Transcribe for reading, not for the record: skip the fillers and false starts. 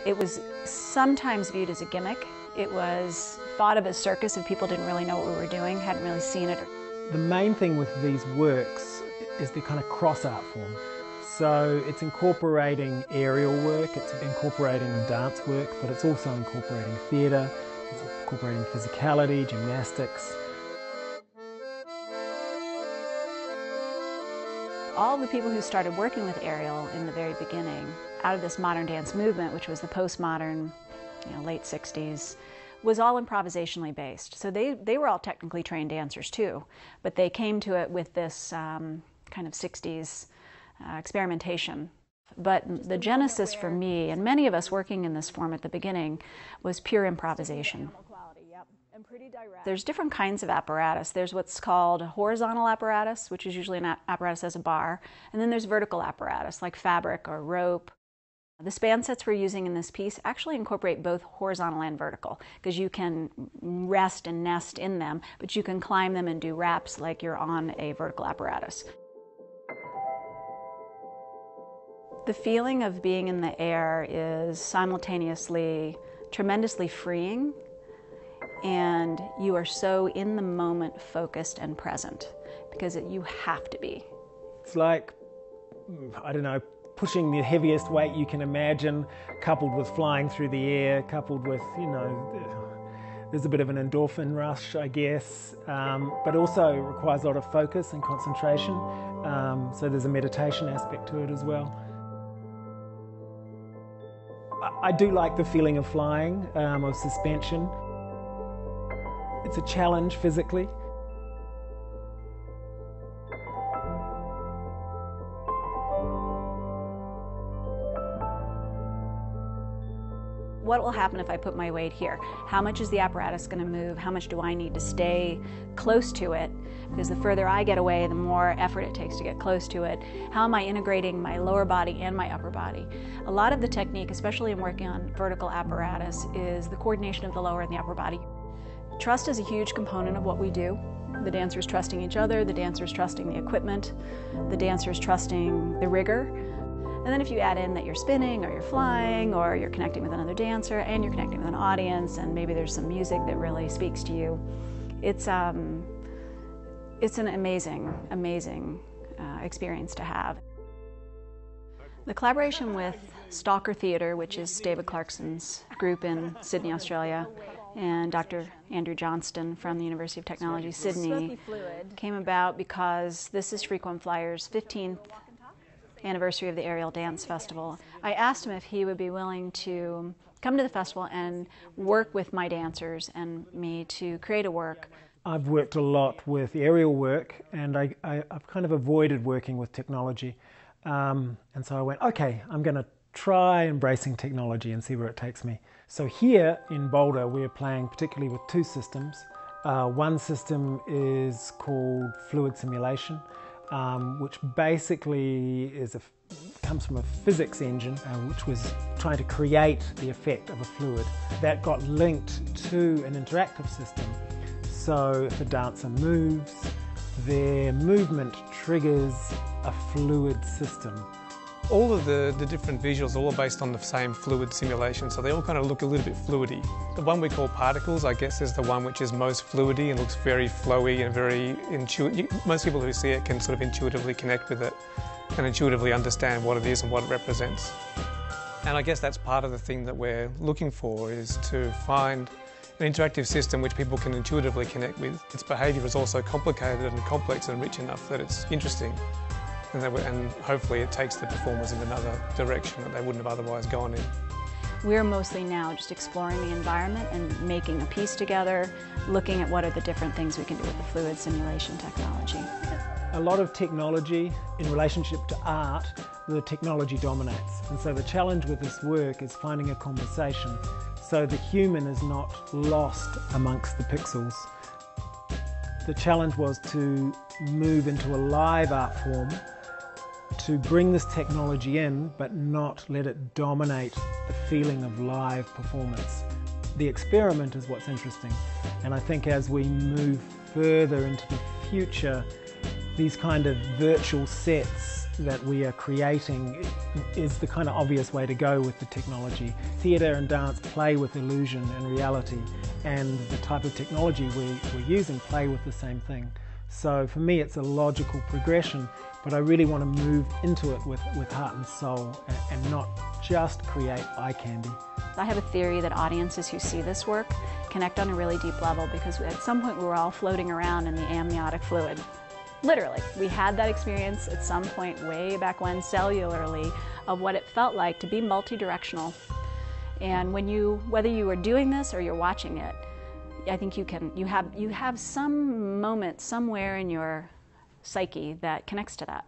It was sometimes viewed as a gimmick. It was thought of as circus and people didn't really know what we were doing, hadn't really seen it. The main thing with these works is the kind of cross art form. So it's incorporating aerial work, it's incorporating dance work, but it's also incorporating theatre, it's incorporating physicality, gymnastics. All the people who started working with aerial in the very beginning, out of this modern dance movement, which was the postmodern, late 60s, was all improvisationally based. So they were all technically trained dancers too, but they came to it with this kind of 60s experimentation. But the genesis for me, and many of us working in this form at the beginning, was pure improvisation. There's different kinds of apparatus. There's what's called a horizontal apparatus, which is usually an apparatus as a bar, and then there's vertical apparatus like fabric or rope. The span sets we're using in this piece actually incorporate both horizontal and vertical, because you can rest and nest in them, but you can climb them and do wraps like you're on a vertical apparatus. The feeling of being in the air is simultaneously tremendously freeing, and you are so in the moment focused and present, because you have to be. It's like, I don't know, pushing the heaviest weight you can imagine, coupled with flying through the air, coupled with, there's a bit of an endorphin rush, I guess, but also requires a lot of focus and concentration, so there's a meditation aspect to it as well. I do like the feeling of flying, of suspension. It's a challenge physically. What will happen if I put my weight here? How much is the apparatus going to move? How much do I need to stay close to it? Because the further I get away, the more effort it takes to get close to it. How am I integrating my lower body and my upper body? A lot of the technique, especially in working on vertical apparatus, is the coordination of the lower and the upper body. Trust is a huge component of what we do. The dancers trusting each other, the dancers trusting the equipment, the dancers trusting the rigor. And then if you add in that you're spinning or you're flying or you're connecting with another dancer and you're connecting with an audience and maybe there's some music that really speaks to you, it's an amazing, amazing experience to have. The collaboration with Stalker Theatre, which is David Clarkson's group in Sydney, Australia, and Dr. Andrew Johnston from the University of Technology, Sydney, came about because this is Frequent Flyer's 15th anniversary of the Aerial Dance Festival. I asked him if he would be willing to come to the festival and work with my dancers and me to create a work. I've worked a lot with aerial work, and I've kind of avoided working with technology. And so I went, okay, I'm going to try embracing technology and see where it takes me. So here in Boulder, we're playing particularly with two systems. One system is called fluid simulation, which basically comes from a physics engine, which was trying to create the effect of a fluid. That got linked to an interactive system. So if a dancer moves, their movement triggers a fluid system. All of the different visuals are all based on the same fluid simulation, so they all kind of look a little bit fluidy. The one we call particles, I guess, is the one which is most fluidy and looks very flowy and very intuitive. Most people who see it can sort of intuitively connect with it and intuitively understand what it is and what it represents. And I guess that's part of the thing that we're looking for, is to find an interactive system which people can intuitively connect with. Its behaviour is also complicated and complex and rich enough that it's interesting. And hopefully it takes the performers in another direction that they wouldn't have otherwise gone in. We're mostly now just exploring the environment and making a piece together, looking at what are the different things we can do with the fluid simulation technology. A lot of technology in relationship to art, the technology dominates. And so the challenge with this work is finding a conversation so the human is not lost amongst the pixels. The challenge was to move into a live art form, to bring this technology in but not let it dominate the feeling of live performance. The experiment is what's interesting, and I think as we move further into the future, these kind of virtual sets that we are creating is the kind of obvious way to go with the technology. Theatre and dance play with illusion and reality, and the type of technology we're using play with the same thing. So for me it's a logical progression, but I really want to move into it with heart and soul and not just create eye candy. I have a theory that audiences who see this work connect on a really deep level because at some point we were all floating around in the amniotic fluid. Literally, we had that experience at some point way back when cellularly of what it felt like to be multi-directional. And whether you are doing this or you're watching it, I think you have some moment somewhere in your psyche that connects to that.